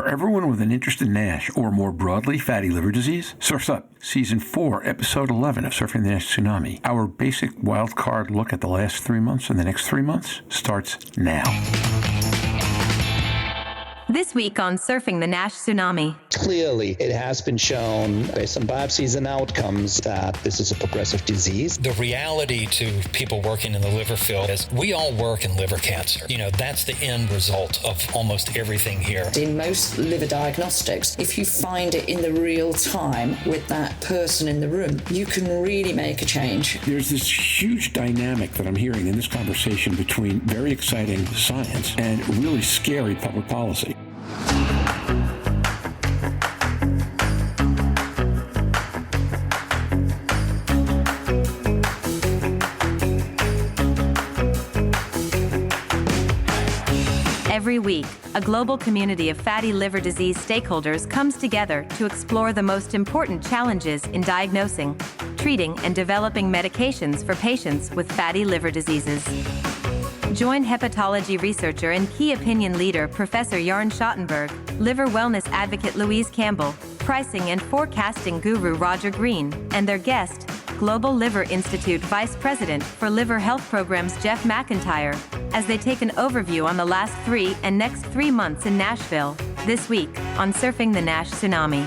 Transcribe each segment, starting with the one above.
everyone with an interest in NASH, or more broadly, fatty liver disease? Surf's Up, Season 4, Episode 11 of Surfing the NASH Tsunami. Our basic wildcard look at the last 3 months and the next 3 months starts now. This week on Surfing the NASH Tsunami. Clearly, it has been shown based on biopsies and outcomes that this is a progressive disease. The reality to people working in the liver field is we all work in liver cancer. That's the end result of almost everything here. In most liver diagnostics, if you find it in the real time with that person in the room, you can really make a change. There's this huge dynamic that I'm hearing in this conversation between very exciting science and really scary public policy. Every week, a global community of fatty liver disease stakeholders comes together to explore the most important challenges in diagnosing, treating, and developing medications for patients with fatty liver diseases. Join hepatology researcher and key opinion leader Professor Jörn Schattenberg, liver wellness advocate Louise Campbell, pricing and forecasting guru Roger Green, and their guest, Global Liver Institute Vice President for Liver Health Programs Jeff McIntyre, as they take an overview on the last 3 and next 3 months in Nashville, this week on Surfing the NASH Tsunami.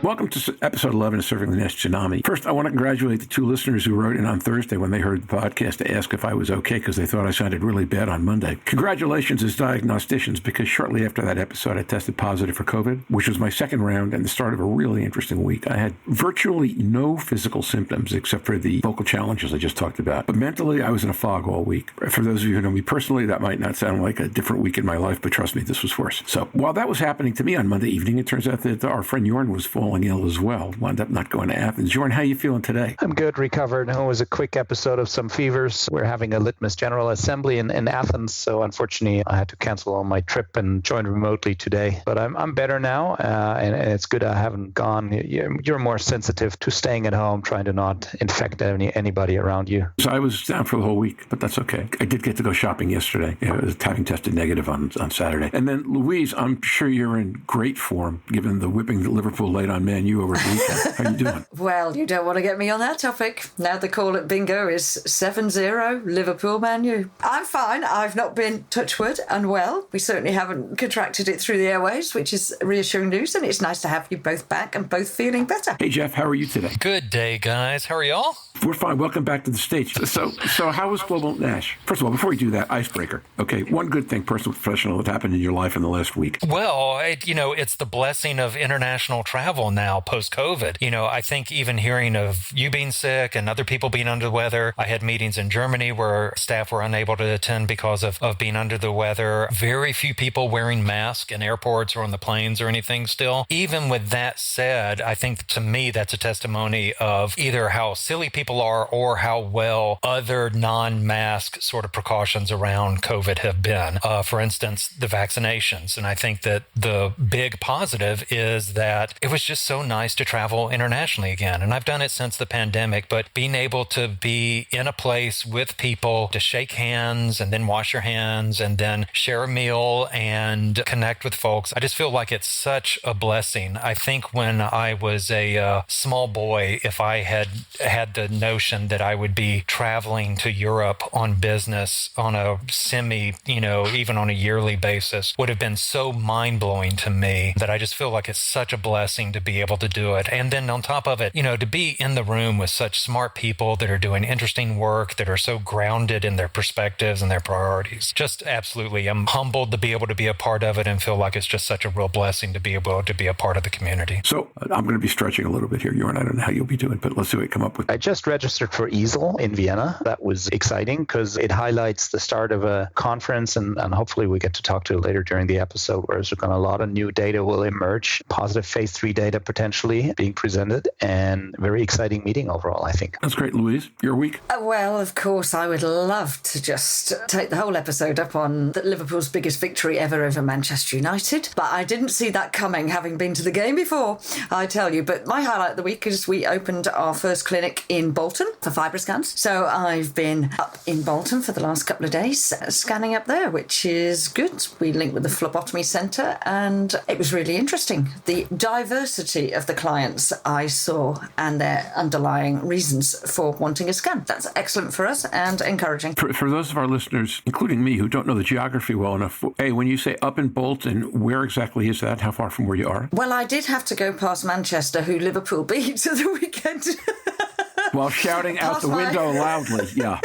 Welcome to episode 11 of Surfing the NASH Tsunami. First, I want to congratulate the 2 listeners who wrote in on Thursday when they heard the podcast to ask if I was okay because they thought I sounded really bad on Monday. Congratulations as diagnosticians, because shortly after that episode, I tested positive for COVID, which was my second round and the start of a really interesting week. I had virtually no physical symptoms except for the vocal challenges I just talked about. But mentally, I was in a fog all week. For those of you who know me personally, that might not sound like a different week in my life, but trust me, this was worse. So while that was happening to me on Monday evening, it turns out that our friend Jörn was falling ill as well. Wound up not going to Athens. Jörn, how are you feeling today? I'm good, recovered. It was a quick episode of some fevers. We're having a Litmus General Assembly in Athens, so unfortunately I had to cancel on my trip and join remotely today. But I'm better now, and it's good I haven't gone. You're more sensitive to staying at home, trying to not infect anybody around you. So I was down for the whole week, but that's okay. I did get to go shopping yesterday. I was having tested negative on Saturday. And then, Louise, I'm sure you're in great form, given the whipping that Liverpool laid on Man U over the weekend. How are you doing? Well, you don't want to get me on that topic. Now the call at bingo is 7-0 Liverpool Man U. I'm fine. I've not been, touch wood, unwell. We certainly haven't contracted it through the airwaves, which is reassuring news, and it's nice to have you both back and both feeling better. Hey, Jeff, how are you today? Good day, guys. How are y'all? We're fine. Welcome back to the States. So how was Global NASH? First of all, before we do that, icebreaker. Okay, one good thing, personal, professional, that happened in your life in the last week. Well, it's the blessing of international travel now, post-COVID. I think even hearing of you being sick and other people being under the weather, I had meetings in Germany where staff were unable to attend because of being under the weather. Very few people wearing masks in airports or on the planes or anything still. Even with that said, I think to me that's a testimony of either how silly people are or how well other non-mask sort of precautions around COVID have been. For instance, the vaccinations. And I think that the big positive is that it was just so nice to travel internationally again. And I've done it since the pandemic, but being able to be in a place with people to shake hands and then wash your hands and then share a meal and connect with folks, I just feel like it's such a blessing. I think when I was a small boy, if I had had the notion that I would be traveling to Europe on business on a even on a yearly basis, would have been so mind-blowing to me that I just feel like it's such a blessing to be able to do it. And then on top of it, to be in the room with such smart people that are doing interesting work, that are so grounded in their perspectives and their priorities. Just absolutely, I'm humbled to be able to be a part of it and feel like it's just such a real blessing to be able to be a part of the community. So I'm going to be stretching a little bit here, Jörn. I don't know how you'll be doing, but let's see what we come up with. I just registered for EASL in Vienna. That was exciting because it highlights the start of a conference, and hopefully we get to talk to it later during the episode, where there's a lot of new data will emerge, positive phase 3 data potentially being presented, and very exciting meeting overall, I think. That's great. Louise, your week? Well, of course, I would love to just take the whole episode up on Liverpool's biggest victory ever over Manchester United, but I didn't see that coming, having been to the game before, I tell you. But my highlight of the week is we opened our first clinic in in Bolton for FibroScans. So I've been up in Bolton for the last couple of days, scanning up there, which is good. We linked with the phlebotomy centre, and it was really interesting. The diversity of the clients I saw and their underlying reasons for wanting a scan. That's excellent for us and encouraging. For those of our listeners, including me, who don't know the geography well enough, hey, when you say up in Bolton, where exactly is that? How far from where you are? Well, I did have to go past Manchester, who Liverpool beat at the weekend. While shouting out the window loudly, yeah.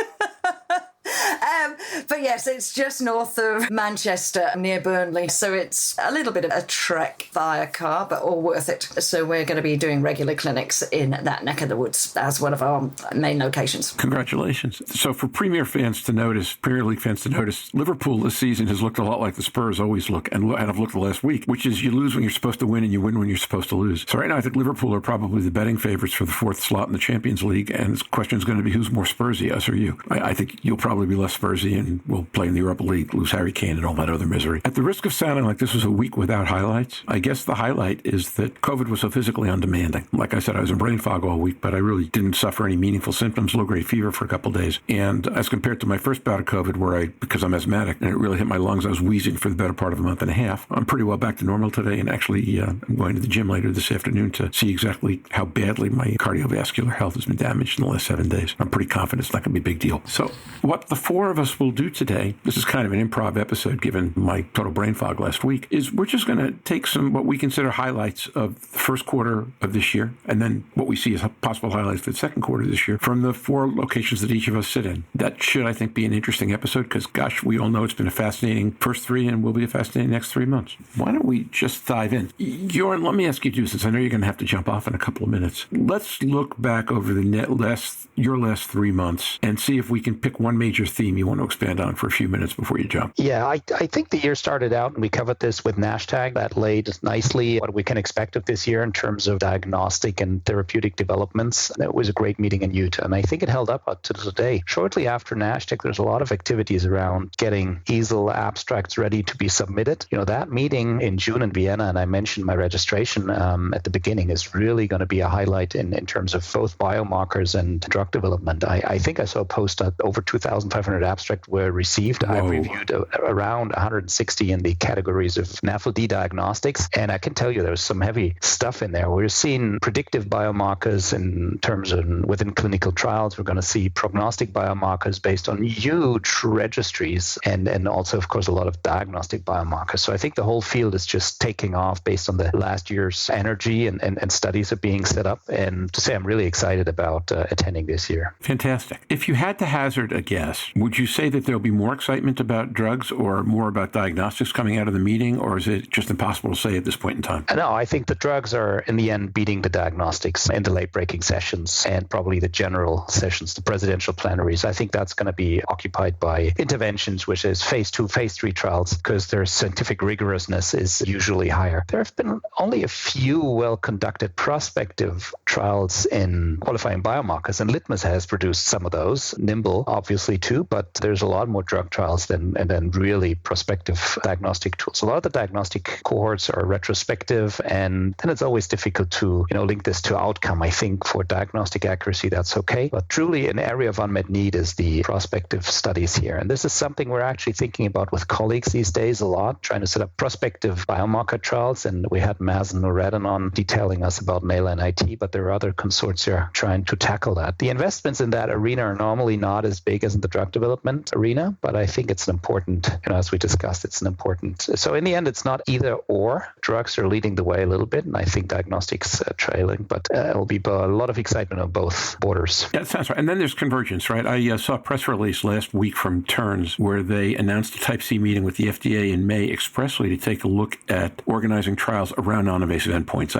But yes, it's just north of Manchester, near Burnley. So it's a little bit of a trek via car, but all worth it. So we're going to be doing regular clinics in that neck of the woods as one of our main locations. Congratulations. So for Premier League fans to notice, Liverpool this season has looked a lot like the Spurs always look and have looked the last week, which is you lose when you're supposed to win and you win when you're supposed to lose. So right now I think Liverpool are probably the betting favorites for the fourth slot in the Champions League, and the question is going to be who's more Spursy, us or you. I think you'll probably be less Spursy, and we'll play in the Europa League, lose Harry Kane and all that other misery. At the risk of sounding like this was a week without highlights, I guess the highlight is that COVID was so physically undemanding. Like I said, I was in brain fog all week, but I really didn't suffer any meaningful symptoms, low-grade fever for a couple of days. And as compared to my first bout of COVID, where because I'm asthmatic and it really hit my lungs, I was wheezing for the better part of a month and a half. I'm pretty well back to normal today, and actually I'm going to the gym later this afternoon to see exactly how badly my cardiovascular health has been damaged in the last 7 days. I'm pretty confident it's not going to be a big deal. So what the four of us will do today, this is kind of an improv episode given my total brain fog last week, is we're just going to take some what we consider highlights of the first quarter of this year, and then what we see as possible highlights for the second quarter of this year from the four locations that each of us sit in. That should, I think, be an interesting episode because, gosh, we all know it's been a fascinating first 3 and will be a fascinating next 3 months. Why don't we just dive in? Jörn, let me ask you to, since I know you're going to have to jump off in a couple of minutes. Let's look back over your last 3 months and see if we can pick one major theme you want to expand on for a few minutes before you jump. Yeah, I think the year started out, and we covered this with NASH-TAG, that laid nicely what we can expect of this year in terms of diagnostic and therapeutic developments. It was a great meeting in Utah, and I think it held up to today. Shortly after NASH-TAG, there's a lot of activities around getting EASL abstracts ready to be submitted. That meeting in June in Vienna, and I mentioned my registration at the beginning, is really going to be a highlight in terms of both biomarkers and drug development. I think I saw a post that over 2,500 abstracts were received. Whoa. I've reviewed around 160 in the categories of NAFLD diagnostics, and I can tell you there's some heavy stuff in there. We're seeing predictive biomarkers in terms of within clinical trials. We're going to see prognostic biomarkers based on huge registries, and also, of course, a lot of diagnostic biomarkers. So I think the whole field is just taking off based on the last year's energy, and studies are being set up. And to say I'm really excited about attending this year. Fantastic. If you had to hazard a guess, would you say that there'll be more excitement about drugs or more about diagnostics coming out of the meeting, or is it just impossible to say at this point in time? No, I think the drugs are in the end beating the diagnostics in the late-breaking sessions and probably the general sessions, the presidential plenaries. I think that's going to be occupied by interventions, which is phase 2, phase 3 trials, because their scientific rigorousness is usually higher. There have been only a few well-conducted prospective trials in qualifying biomarkers, and Litmus has produced some of those, Nimble obviously too, but there's a lot more drug trials than really prospective diagnostic tools. A lot of the diagnostic cohorts are retrospective, and then it's always difficult to link this to outcome. I think for diagnostic accuracy, that's okay, but truly an area of unmet need is the prospective studies here. And this is something we're actually thinking about with colleagues these days a lot, trying to set up prospective biomarker trials. And we had Mazen Noureddin on detailing us about NAILA NIT, but there are other consortia trying to tackle that. The investments in that arena are normally not as big as in the drug development arena, but I think it's an important, as we discussed, it's an important. So in the end, it's not either or. Drugs are leading the way a little bit, and I think diagnostics trailing, but it'll be a lot of excitement on both borders. Yeah, that sounds right. And then there's convergence, right? I saw a press release last week from Terns where they announced a Type C meeting with the FDA in May expressly to take a look at organizing trials around non-invasive endpoints.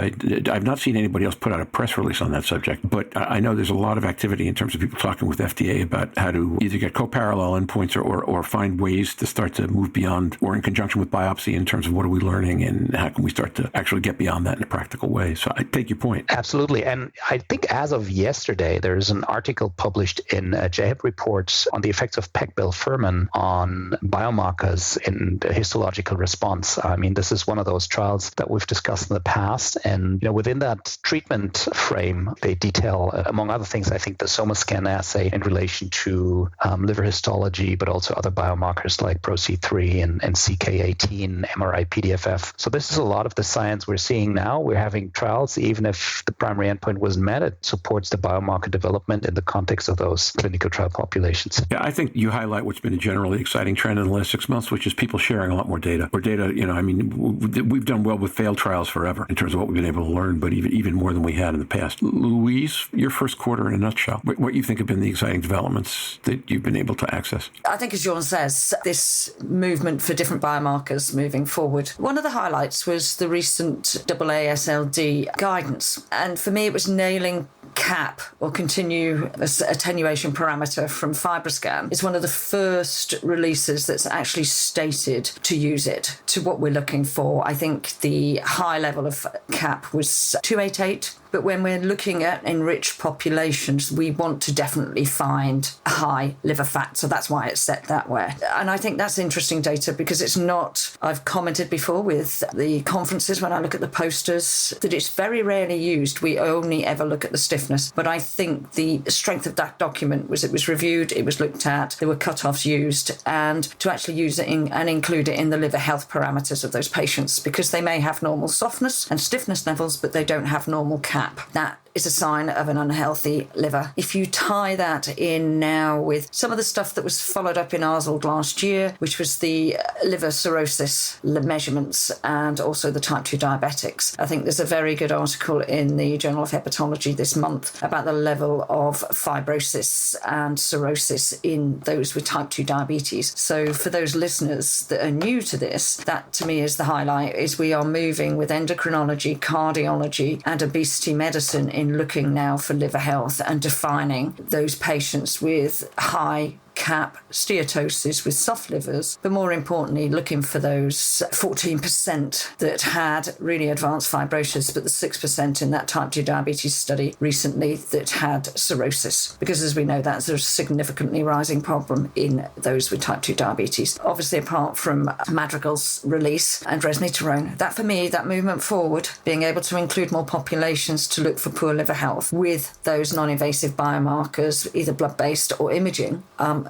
I've not seen anybody else put out a press release on that subject, but I know there's a lot of activity in terms of people talking with FDA about how to either get co-parallel endpoints or find ways to start to move beyond or in conjunction with biopsy in terms of what are we learning and how can we start to actually get beyond that in a practical way. So I take your point. Absolutely. And I think as of yesterday, there's an article published in JHEP Reports on the effects of pegbilfermin on biomarkers in the histological response. I mean, this is one of those trials that we've discussed in the past. And within that treatment frame. They detail, among other things, I think the SomaScan assay in relation to liver histology, but also other biomarkers like ProC3 and CK18, MRI-PDFF. So this is a lot of the science we're seeing now. We're having trials, even if the primary endpoint wasn't met, it supports the biomarker development in the context of those clinical trial populations. Yeah, I think you highlight what's been a generally exciting trend in the last 6 months, which is people sharing a lot more data. Or data, we've done well with failed trials forever in terms of what we've been able to learn, but even more than we had in the past. Louise, your first quarter in a nutshell, what you think have been the exciting developments that you've been able to access? I think, as Jörn says, this movement for different biomarkers moving forward. One of the highlights was the recent AASLD guidance. And for me, it was nailing CAP, or continuous attenuation parameter, from FibroScan. It's one of the first releases that's actually stated to use it to what we're looking for. I think the high level of CAP was 288. But when we're looking at enriched populations, we want to definitely find high liver fat. So that's why it's set that way. And I think that's interesting data because it's not, I've commented before with the conferences when I look at the posters, that it's very rarely used. We only ever look at the stiffness. But I think the strength of that document was it was reviewed, it was looked at, there were cutoffs used, and to actually use it and include it in the liver health parameters of those patients, because they may have normal softness and stiffness levels, but they don't have normal CAP. That is a sign of an unhealthy liver. If you tie that in now with some of the stuff that was followed up in AASLD last year, which was the liver cirrhosis measurements and also the type 2 diabetics, I think there's a very good article in the Journal of Hepatology this month about the level of fibrosis and cirrhosis in those with type 2 diabetes. So for those listeners that are new to this, that to me is the highlight, is we are moving with endocrinology, cardiology and obesity medicine in looking now for liver health and defining those patients with high CAP steatosis with soft livers, but more importantly, looking for those 14% that had really advanced fibrosis, but the 6% in that type 2 diabetes study recently that had cirrhosis. Because as we know, that's a significantly rising problem in those with type 2 diabetes. Obviously, apart from Madrigal's release and resmetirom, that for me, that movement forward, being able to include more populations to look for poor liver health with those non-invasive biomarkers, either blood-based or imaging,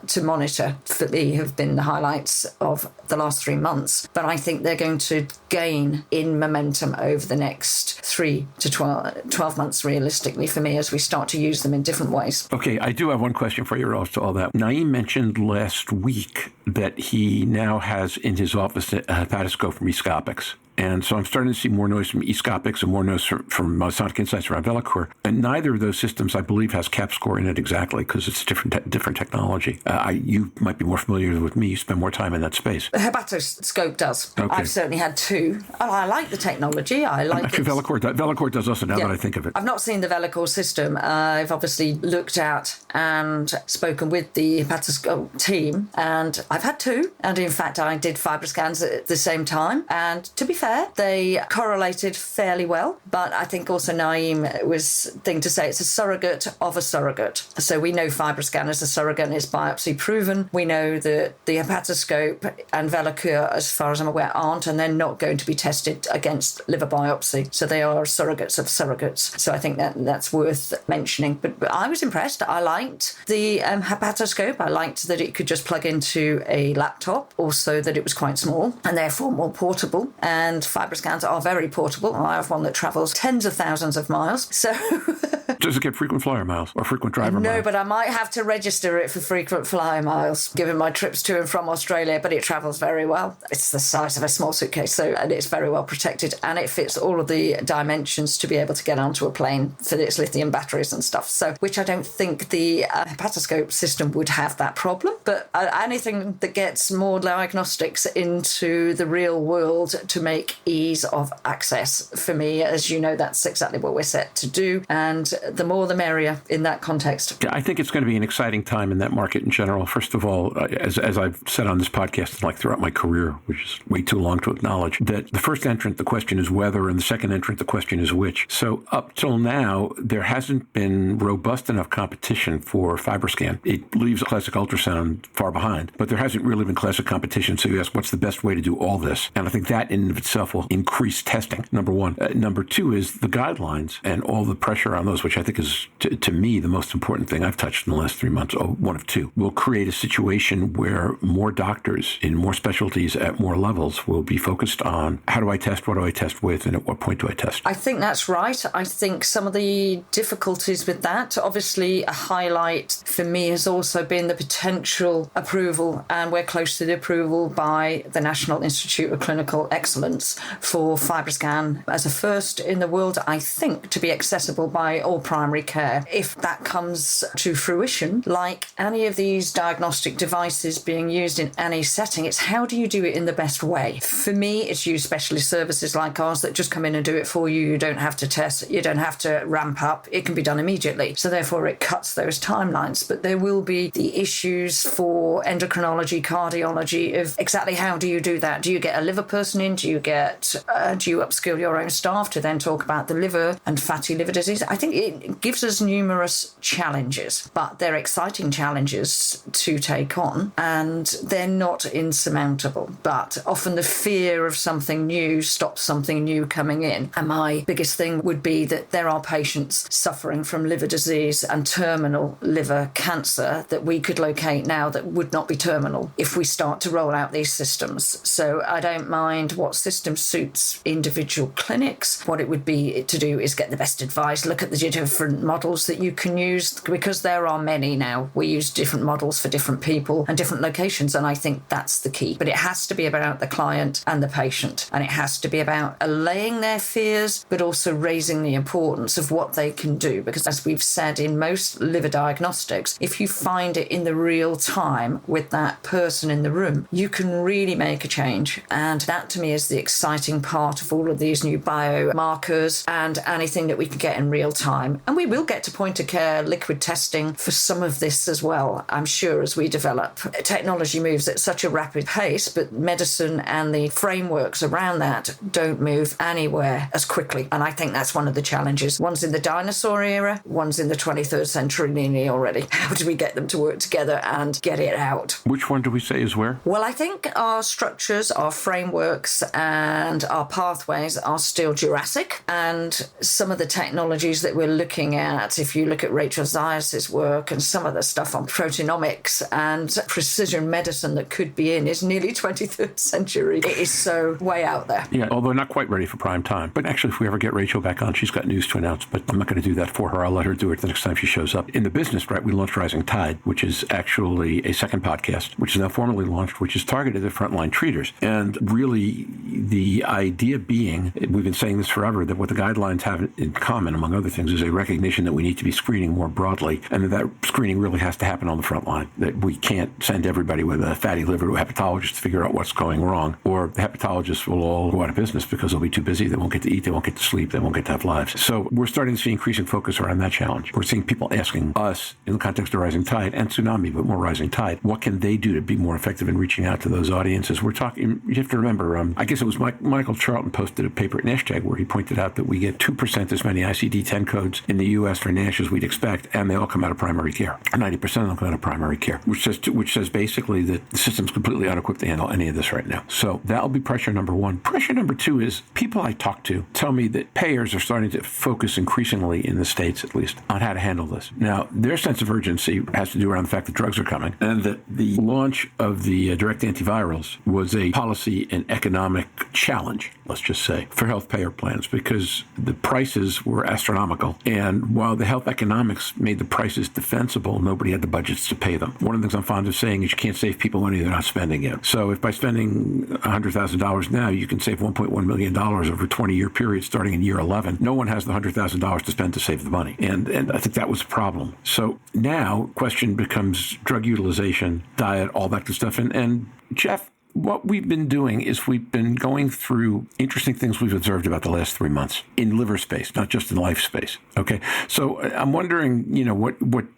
to monitor, for me, have been the highlights of the last 3 months. But I think they're going to gain in momentum over the next 3 to 12 months, realistically, for me, as we start to use them in different ways. Okay, I do have one question for you relative to all that. Naeem mentioned last week that he now has in his office a hepatoscope from E-Scopics. And so I'm starting to see more noise from E-Scopics and more noise from Sonic Insights around Velocor. And neither of those systems, I believe, has CAP score in it exactly because it's different technology. You might be more familiar with me. You spend more time in that space. The hepatoscope does. Okay. I've certainly had two. And I like the technology. I like it. Velocor does also, now that I think of it. I've not seen the Velocor system. I've obviously looked at and spoken with the hepatoscope team, and I've had two. And in fact, I did FibroScans at the same time. And to be fair, they correlated fairly well, but I think also Naeem was thing to say, it's a surrogate of a surrogate. So we know FibroScan is a surrogate and it's biopsy proven. We know that the hepatoscope and Velocor, as far as I'm aware, aren't, and they're not going to be tested against liver biopsy. So they are surrogates of surrogates. So I think that's worth mentioning. But I was impressed. I liked the hepatoscope. I liked that it could just plug into a laptop, also that it was quite small and therefore more portable. And FibroScans are very portable. I have one that travels tens of thousands of miles. So does it get frequent flyer miles or frequent driver miles? No, but I might have to register it for frequent flyer miles, given my trips to and from Australia, but it travels very well. It's the size of a small suitcase, and it's very well protected, and it fits all of the dimensions to be able to get onto a plane for its lithium batteries and stuff, so which I don't think the hepatoscope system would have that problem. But anything that gets more diagnostics into the real world to make ease of access, for me, as you know, that's exactly what we're set to do, and the more the merrier in that context. Yeah, I think it's going to be an exciting time in that market in general. First of all, as I've said on this podcast, like throughout my career, which is way too long to acknowledge, that the first entrant, the question is whether, and the second entrant, the question is which. So up till now, there hasn't been robust enough competition for FibroScan. It leaves classic ultrasound far behind, but there hasn't really been classic competition. So you ask, what's the best way to do all this? And I think that in and of itself will increase testing, number one. Number two is the guidelines and all the pressure on those, which I think is, to me, the most important thing I've touched in the last 3 months, one of two, will create a situation where more doctors in more specialties at more levels will be focused on how do I test, what do I test with, and at what point do I test? I think that's right. I think some of the difficulties with that, obviously a highlight for me has also been the potential approval, and we're close to the approval by the National Institute of Clinical Excellence for FibroScan as a first in the world, I think, to be accessible by all primary care. If that comes to fruition, like any of these diagnostic devices being used in any setting, it's how do you do it in the best way? For me, it's use specialist services like ours that just come in and do it for you. You don't have to test, you don't have to ramp up. It can be done immediately. So therefore it cuts those timelines. But there will be the issues for endocrinology, cardiology of exactly how do you do that? Do you get a liver person in? Do you upskill your own staff to then talk about the liver and fatty liver disease? I think it gives us numerous challenges, but they're exciting challenges to take on, and they're not insurmountable. But often the fear of something new stops something new coming in. And my biggest thing would be that there are patients suffering from liver disease and terminal liver cancer that we could locate now that would not be terminal if we start to roll out these systems. So I don't mind what system suits individual clinics. What it would be to do is get the best advice, look at the different models that you can use, because there are many now. We use different models for different people and different locations, and I think that's the key. But it has to be about the client and the patient, and it has to be about allaying their fears, but also raising the importance of what they can do. Because as we've said, in most liver diagnostics, if you find it in the real time with that person in the room, you can really make a change. And that to me is the exciting part of all of these new biomarkers and anything that we can get in real time. And we will get to point of care liquid testing for some of this as well, I'm sure, as we develop. Technology moves at such a rapid pace, but medicine and the frameworks around that don't move anywhere as quickly. And I think that's one of the challenges. One's in the dinosaur era, one's in the 23rd century nearly already. How do we get them to work together and get it out? Which one do we say is where? Well, I think our structures, our frameworks, and our pathways are still Jurassic. And some of the technologies that we're looking at, if you look at Rachel Zayas' work and some of the stuff on proteomics and precision medicine that could be in, is nearly 23rd century. It is so way out there. Yeah, although not quite ready for prime time. But actually, if we ever get Rachel back on, she's got news to announce, but I'm not going to do that for her. I'll let her do it the next time she shows up. In the business, right, we launched Rising Tide, which is actually a second podcast, which is now formally launched, which is targeted at frontline treaters. And really, the idea being, we've been saying this forever, that what the guidelines have in common, among other things, is a recognition that we need to be screening more broadly, and that screening really has to happen on the front line, that we can't send everybody with a fatty liver to a hepatologist to figure out what's going wrong, or the hepatologists will all go out of business because they'll be too busy, they won't get to eat, they won't get to sleep, they won't get to have lives. So we're starting to see increasing focus around that challenge. We're seeing people asking us, in the context of Rising Tide and Tsunami, but more Rising Tide, what can they do to be more effective in reaching out to those audiences? We're talking, you have to remember, I guess it was Michael Charlton posted a paper at NASH-TAG where he pointed out that we get 2% as many ICD-10 codes in the U.S. for NASH as we'd expect, and they all come out of primary care. 90% of them come out of primary care, which says basically that the system's completely unequipped to handle any of this right now. So that'll be pressure number one. Pressure number two is people I talk to tell me that payers are starting to focus increasingly, in the States at least, on how to handle this. Now, their sense of urgency has to do around the fact that drugs are coming, and that the launch of the direct antivirals was a policy and economic challenge, let's just say, for health payer plans, because the prices were astronomical. And while the health economics made the prices defensible, nobody had the budgets to pay them. One of the things I'm fond of saying is you can't save people money they're not spending it. So if by spending $100,000 now, you can save $1.1 million over a 20-year period starting in year 11, no one has the $100,000 to spend to save the money. And I think that was a problem. So now question becomes drug utilization, diet, all that good stuff. And Jeff, what we've been doing is we've been going through interesting things we've observed about the last 3 months in liver space, not just in life space. Okay. So I'm wondering,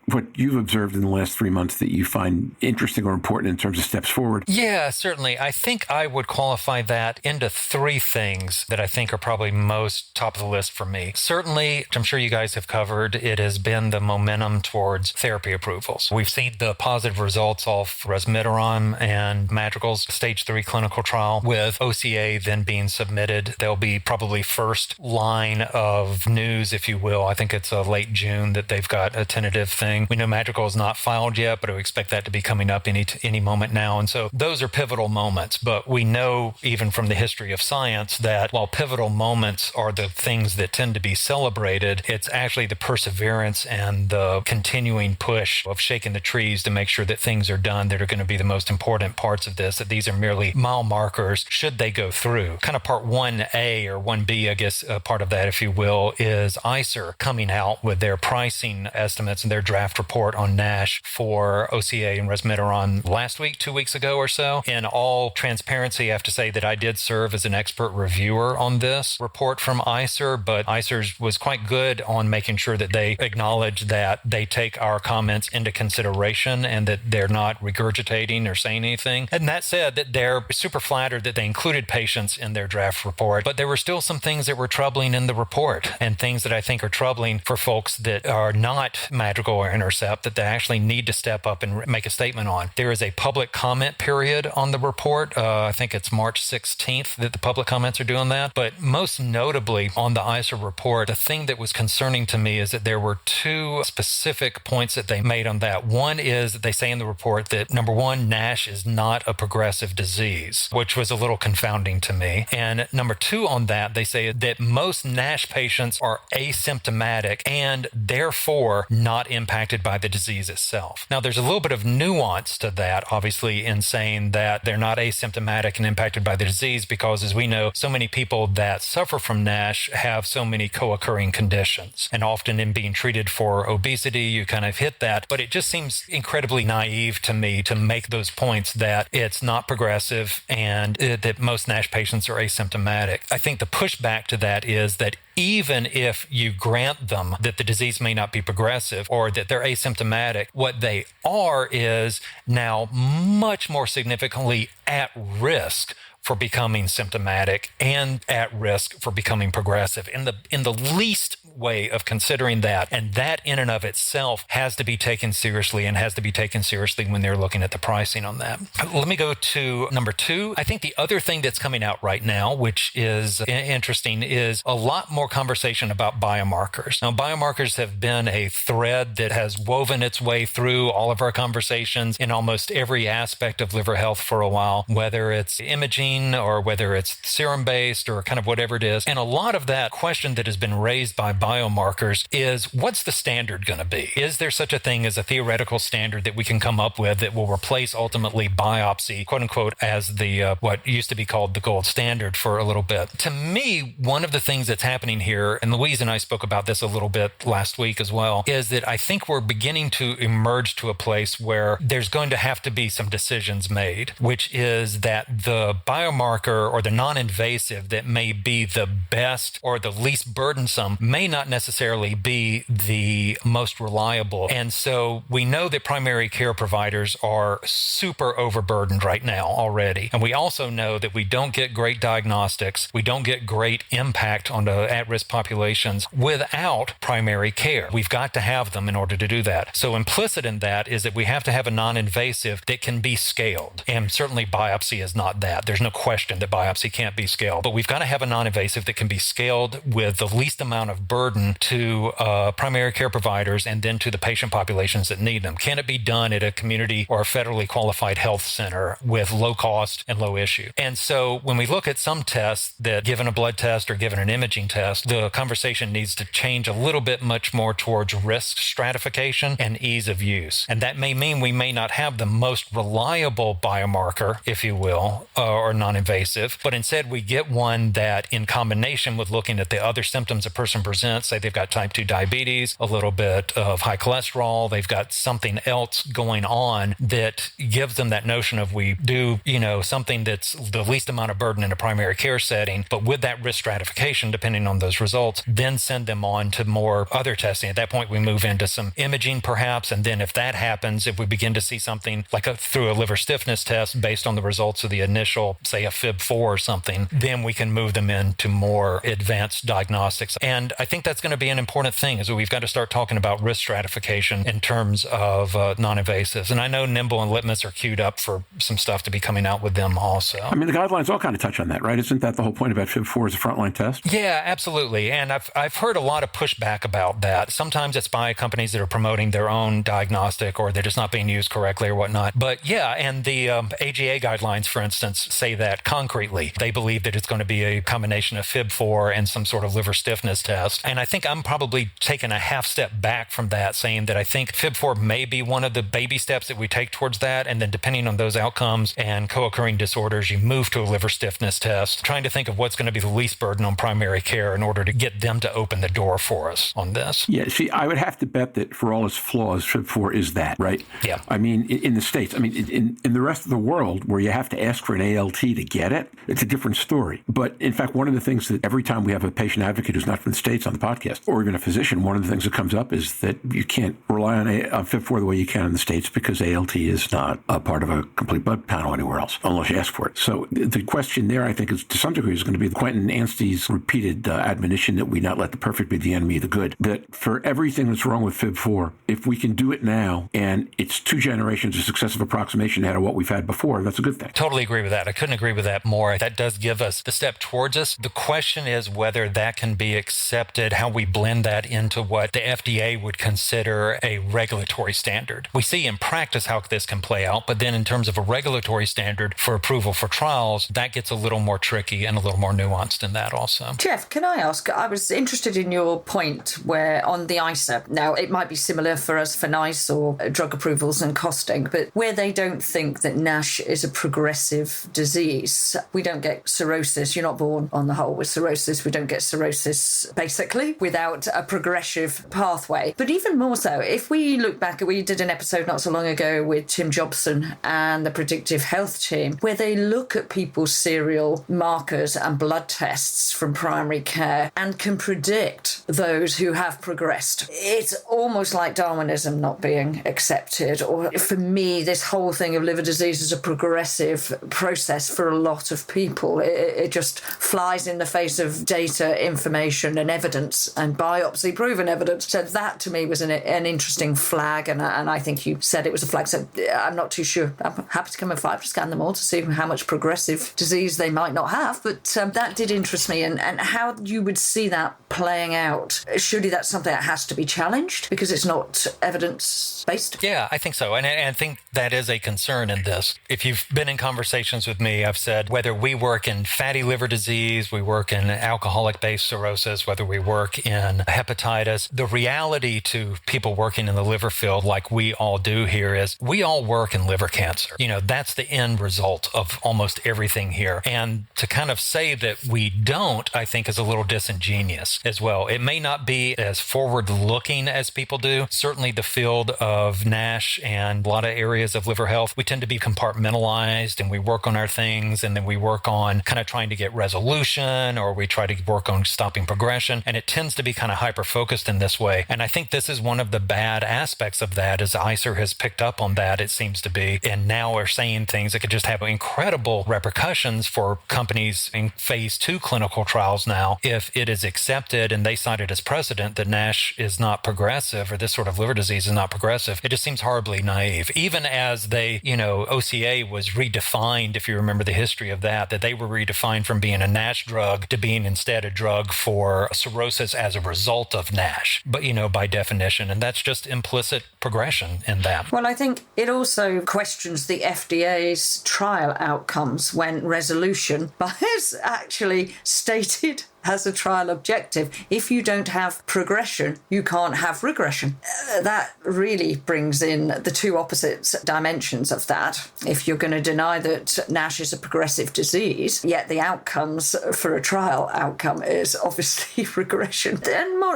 what you've observed in the last 3 months that you find interesting or important in terms of steps forward. Yeah, certainly. I think I would qualify that into 3 things that I think are probably most top of the list for me. Certainly, which I'm sure you guys have covered, it has been the momentum towards therapy approvals. We've seen the positive results of resmetirom and Madrigal's stage 3 clinical trial, with OCA then being submitted. They'll be probably first line of news, if you will. I think it's late June that they've got a tentative thing. We know Madrigal is not filed yet, but I expect that to be coming up any moment now. And so those are pivotal moments. But we know even from the history of science that while pivotal moments are the things that tend to be celebrated, it's actually the perseverance and the continuing push of shaking the trees to make sure that things are done that are going to be the most important parts of this, that these are merely mile markers should they go through. Kind of part 1A or 1B, I guess, part of that, if you will, is ICER coming out with their pricing estimates and their draft report on NASH for OCA and resmetirom last week, 2 weeks ago or so. In all transparency, I have to say that I did serve as an expert reviewer on this report from ICER, but ICER was quite good on making sure that they acknowledge that they take our comments into consideration and that they're not regurgitating or saying anything. And that said, that they're super flattered that they included patients in their draft report, but there were still some things that were troubling in the report, and things that I think are troubling for folks that are not Madrigal or Intercept, that they actually need to step up and make a statement on. There is a public comment period on the report. I think it's March 16th that the public comments are doing that. But most notably on the ICER report, the thing that was concerning to me is that there were 2 specific points that they made on that. One is that they say in the report that, number 1, NASH is not a progressive disease, which was a little confounding to me. And number 2 on that, they say that most NASH patients are asymptomatic and therefore not impacted by the disease itself. Now, there's a little bit of nuance to that, obviously, in saying that they're not asymptomatic and impacted by the disease, because, as we know, so many people that suffer from NASH have so many co-occurring conditions. And often in being treated for obesity, you kind of hit that. But it just seems incredibly naive to me to make those points that it's not progressive and that most NASH patients are asymptomatic. I think the pushback to that is that even if you grant them that the disease may not be progressive or that they're asymptomatic, what they are is now much more significantly at risk for becoming symptomatic and at risk for becoming progressive in the least way of considering that. And that in and of itself has to be taken seriously, and has to be taken seriously when they're looking at the pricing on that. Let me go to number 2. I think the other thing that's coming out right now, which is interesting, is a lot more conversation about biomarkers. Now, biomarkers have been a thread that has woven its way through all of our conversations in almost every aspect of liver health for a while, whether it's imaging or whether it's serum-based or kind of whatever it is. And a lot of that question that has been raised by biomarkers is, what's the standard going to be? Is there such a thing as a theoretical standard that we can come up with that will replace ultimately biopsy, quote unquote, as the what used to be called the gold standard for a little bit? To me, one of the things that's happening here, and Louise and I spoke about this a little bit last week as well, is that I think we're beginning to emerge to a place where there's going to have to be some decisions made, which is that the biomarker or the non-invasive that may be the best or the least burdensome may not necessarily be the most reliable. And so we know that primary care providers are super overburdened right now already. And we also know that we don't get great diagnostics, we don't get great impact on the at-risk populations without primary care. We've got to have them in order to do that. So implicit in that is that we have to have a non-invasive that can be scaled. And certainly biopsy is not that. There's no question that biopsy can't be scaled, but we've got to have a non-invasive that can be scaled with the least amount of burden to primary care providers and then to the patient populations that need them. Can it be done at a community or a federally qualified health center with low cost and low issue? And so when we look at some tests that, given a blood test or given an imaging test, the conversation needs to change a little bit much more towards risk stratification and ease of use. And that may mean we may not have the most reliable biomarker, if you will, or non-invasive, but instead we get one that in combination with looking at the other symptoms a person presents, say they've got type 2 diabetes, a little bit of high cholesterol, they've got something else going on that gives them that notion of we do, something that's the least amount of burden in a primary care setting, but with that risk stratification, depending on those results, then send them on to more other testing. At that point, we move into some imaging perhaps, and then if that happens, if we begin to see something like through a liver stiffness test based on the results of the initial, say a FIB4 or something, then we can move them into more advanced diagnostics. And I think that's going to be an important thing, is we've got to start talking about risk stratification in terms of non-invasives. And I know Nimble and Litmus are queued up for some stuff to be coming out with them also. I mean, the guidelines all kind of touch on that, right? Isn't that the whole point about FIB4 as a frontline test? Yeah, absolutely. And I've heard a lot of pushback about that. Sometimes it's by companies that are promoting their own diagnostic or they're just not being used correctly or whatnot. But yeah, and the AGA guidelines, for instance, say that concretely. They believe that it's going to be a combination of FIB4 and some sort of liver stiffness test. And I think I'm probably taking a half step back from that, saying that I think FIB4 may be one of the baby steps that we take towards that. And then depending on those outcomes and co-occurring disorders, you move to a liver stiffness test, trying to think of what's going to be the least burden on primary care in order to get them to open the door for us on this. Yeah, see, I would have to bet that for all its flaws, FIB4 is that, right? Yeah. I mean, in the States, in the rest of the world where you have to ask for an ALT to get it, it's a different story. But in fact, one of the things that every time we have a patient advocate who's not from the States on the podcast, or even a physician, one of the things that comes up is that you can't rely on FIB4 the way you can in the States because ALT is not a part of a complete blood panel anywhere else, unless you ask for it. So the question there, I think, is to some degree is going to be Quentin Anstey's repeated admonition that we not let the perfect be the enemy of the good. That for everything that's wrong with FIB4, if we can do it now and it's 2 generations of successive approximation ahead of what we've had before, that's a good thing. Totally agree with that. I couldn't agree with that more. That does give us the step towards us. The question is whether that can be accepted, how we blend that into what the FDA would consider a regulatory standard. We see in practice how this can play out, but then in terms of a regulatory standard for approval for trials, that gets a little more tricky and a little more nuanced in that also. Jeff, can I ask, I was interested in your point where on the ISA, now it might be similar for us for NICE or drug approvals and costing, but where they don't think that NASH is a progressive disease, we don't get cirrhosis. You're not born on the whole with cirrhosis. We don't get cirrhosis basically without a progressive pathway. But even more so, if we look back, we did an episode not so long ago with Tim Jobson and the predictive health team, where they look at people's serial markers and blood tests from primary care and can predict those who have progressed. It's almost like Darwinism not being accepted. Or for me, this whole thing of liver disease is a progressive process for a lot of people. It just flies in the face of data, information and evidence and biopsy proven evidence. So that to me was an interesting flag, and I think you said it was a flag. So I'm not too sure. I'm happy to come and FibroScan them all to see how much progressive disease they might not have, but that did interest me, and how you would see that playing out. Surely that's something that has to be challenged because it's not evidence-based. Yeah, I think so. And I think that is a concern in this. If you've been in conversations with me, I've said whether we work in fatty liver disease, we work in alcoholic-based cirrhosis, whether we work in hepatitis, the reality to people working in the liver field like we all do here is we all work in liver cancer. That's the end result of almost everything here. And to kind of say that we don't, I think is a little disingenuous as well. It may not be as forward-looking as people do. Certainly the field of NASH and a lot of areas of liver health, we tend to be compartmentalized and we work on our things and then we work on kind of trying to get resolution or we try to work on stopping progression. And it tends to be kind of hyper-focused in this way. And I think this is one of the bad aspects of that is ICER has picked up on that, it seems to be, and now are saying things that could just have incredible repercussions for companies in phase 2 clinical trials now if it is accepted and they cite it as precedent that NASH is not progressive or this sort of liver disease is not progressive. It just seems horribly naive. Even as they, OCA was redefined, if you remember the history of that they were redefined from being a NASH drug to being instead a drug for cirrhosis as a result of NASH, but, by definition, and that's just implicit progression in that. Well, I think it also questions the FDA's trial outcomes when resolution has actually stated as a trial objective. If you don't have progression, you can't have regression. That really brings in the two opposite dimensions of that. If you're going to deny that NASH is a progressive disease, yet the outcomes for a trial outcome is obviously regression.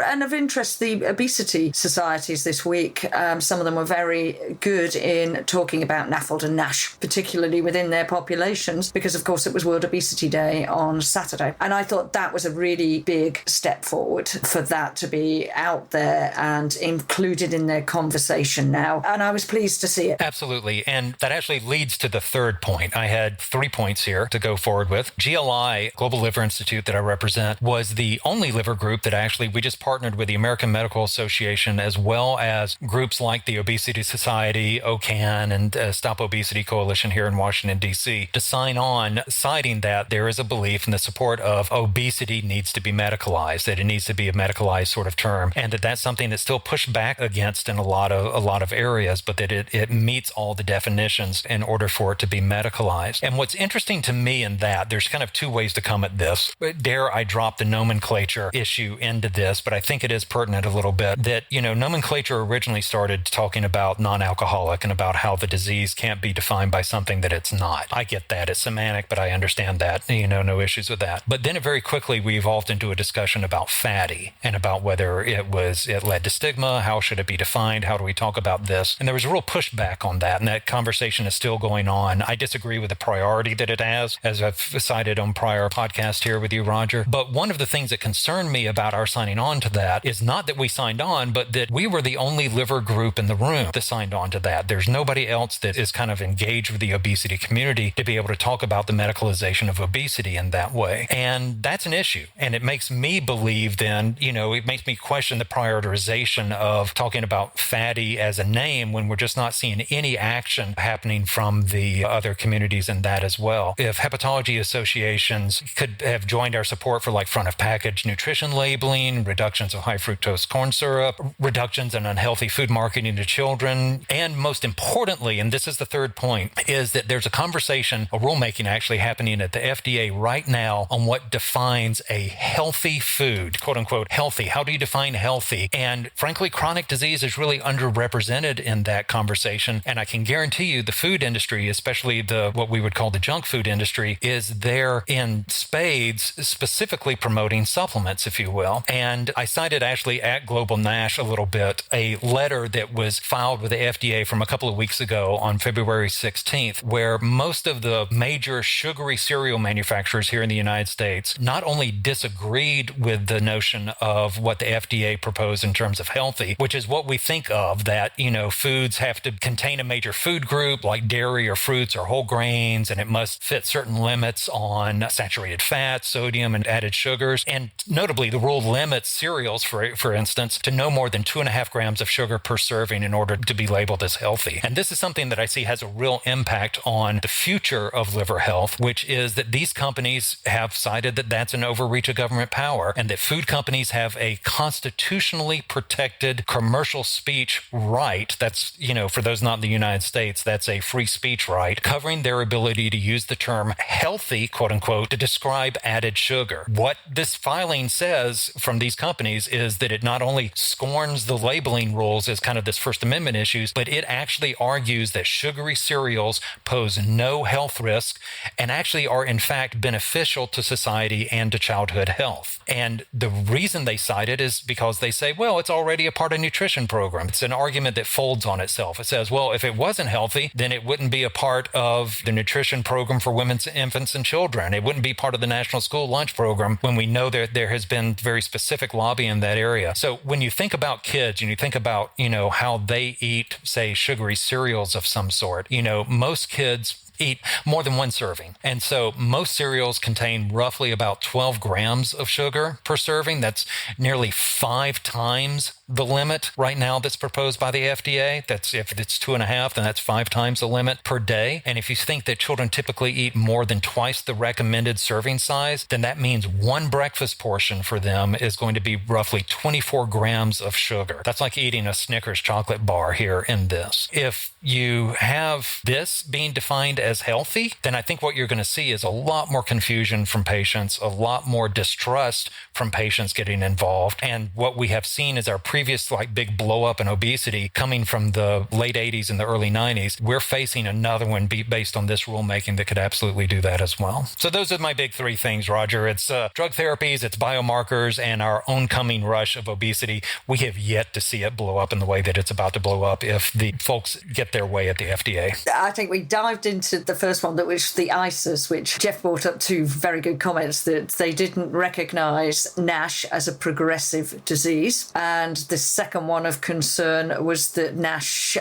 And of interest, the obesity societies this week, some of them were very good in talking about NAFLD and NASH, particularly within their populations, because of course it was World Obesity Day on Saturday. And I thought that was a really big step forward for that to be out there and included in their conversation now. And I was pleased to see it. Absolutely. And that actually leads to the third point. I had 3 points here to go forward with. GLI, Global Liver Institute that I represent, was the only liver group that actually, we just partnered with the American Medical Association, as well as groups like the Obesity Society, OCAN, and Stop Obesity Coalition here in Washington, D.C., to sign on, citing that there is a belief in the support of obesity needs to be medicalized, that it needs to be a medicalized sort of term, and that that's something that's still pushed back against in a lot of areas, but that it meets all the definitions in order for it to be medicalized. And what's interesting to me in that, there's kind of two ways to come at this. Dare I drop the nomenclature issue into this, but I think it is pertinent a little bit, that, nomenclature originally started talking about non-alcoholic and about how the disease can't be defined by something that it's not. I get that. It's semantic, but I understand that. No issues with that. But then very quickly we evolved into a discussion about fatty and about whether it led to stigma, how should it be defined, how do we talk about this? And there was a real pushback on that, and that conversation is still going on. I disagree with the priority that it has, as I've cited on prior podcast here with you, Roger. But one of the things that concerned me about our signing on to that is not that we signed on, but that we were the only liver group in the room that signed on to that. There's nobody else that is kind of engaged with the obesity community to be able to talk about the medicalization of obesity in that way. And that's an issue. And it makes me believe then, it makes me question the prioritization of talking about fatty as a name when we're just not seeing any action happening from the other communities in that as well. If hepatology associations could have joined our support for like front of package nutrition labeling, reductions of high fructose corn syrup, reductions in unhealthy food marketing to children, and most importantly, and this is the third point, is that there's a conversation, a rulemaking actually happening at the FDA right now on what defines a healthy food, quote unquote healthy. How do you define healthy? And frankly, chronic disease is really underrepresented in that conversation. And I can guarantee you the food industry, especially what we would call the junk food industry, is there in spades specifically promoting supplements, if you will. And I cited actually at Global NASH a little bit, a letter that was filed with the FDA from a couple of weeks ago on February 16th, where most of the major sugary cereal manufacturers here in the United States not only disagreed with the notion of what the FDA proposed in terms of healthy, which is what we think of, that, foods have to contain a major food group like dairy or fruits or whole grains, and it must fit certain limits on saturated fat, sodium, and added sugars. And notably, the rule limits cereals, for instance, to no more than 2.5 grams of sugar per serving in order to be labeled as healthy. And this is something that I see has a real impact on the future of liver health, which is that these companies have cited that that's an overreach of government power, and that food companies have a constitutionally protected commercial speech right. That's, for those not in the United States, that's a free speech right, covering their ability to use the term healthy, quote unquote, to describe added sugar. What this filing says from these companies is that it not only scorns the labeling rules as kind of this First Amendment issues, but it actually argues that sugary cereals pose no health risk and actually are in fact beneficial to society and to childhood health. And the reason they cite it is because they say, well, it's already a part of nutrition program. It's an argument that folds on itself. It says, well, if it wasn't healthy, then it wouldn't be a part of the nutrition program for women, infants, and children. It wouldn't be part of the National School Lunch Program when we know that there has been very specific lobbying in that area. So when you think about kids and you think about, how they eat, say, sugary cereals of some sort, most kids eat more than one serving. And so most cereals contain roughly about 12 grams of sugar per serving. That's nearly 5 times the limit right now that's proposed by the FDA. That's if it's 2.5, then that's 5 times the limit per day. And if you think that children typically eat more than twice the recommended serving size, then that means one breakfast portion for them is going to be roughly 24 grams of sugar. That's like eating a Snickers chocolate bar here in this. If you have this being defined as healthy, then I think what you're going to see is a lot more confusion from patients, a lot more distrust from patients getting involved. And what we have seen is our previous big blow up in obesity coming from the late 80s and the early 90s. We're facing another one based on this rulemaking that could absolutely do that as well. So those are my big three things, Roger. It's drug therapies, it's biomarkers, and our oncoming rush of obesity. We have yet to see it blow up in the way that it's about to blow up if the folks get their way at the FDA. I think we dived into the first one, that was the ICERs, which Jeff brought up two very good comments, that they didn't recognise NASH as a progressive disease. And the second one of concern was that NASH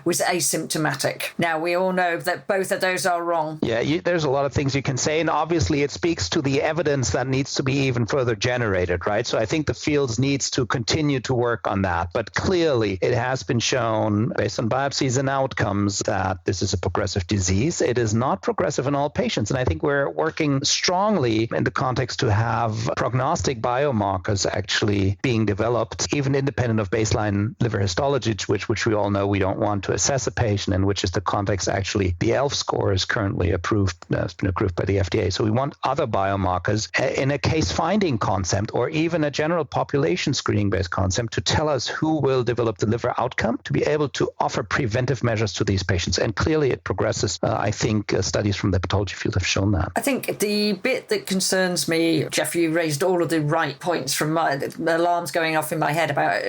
was asymptomatic. Now, we all know that both of those are wrong. Yeah, there's a lot of things you can say, and obviously it speaks to the evidence that needs to be even further generated, right? So I think the field needs to continue to work on that. But clearly, it has been shown, based on biopsies and outcomes, that this is a progressive disease. It is not progressive in all patients. And I think we're working strongly in the context to have prognostic biomarkers actually being developed, even independent of baseline liver histology, which we all know we don't want to assess a patient, in which is the context actually the ELF score is currently approved, has been approved by the FDA. So we want other biomarkers in a case finding concept, or even a general population screening based concept, to tell us who will develop the liver outcome, to be able to offer preventive measures to these patients. And clearly it progresses. I think studies from the pathology field have shown that. I think the bit that concerns me, Jeff, you raised all of the right points from my alarms going off in my head about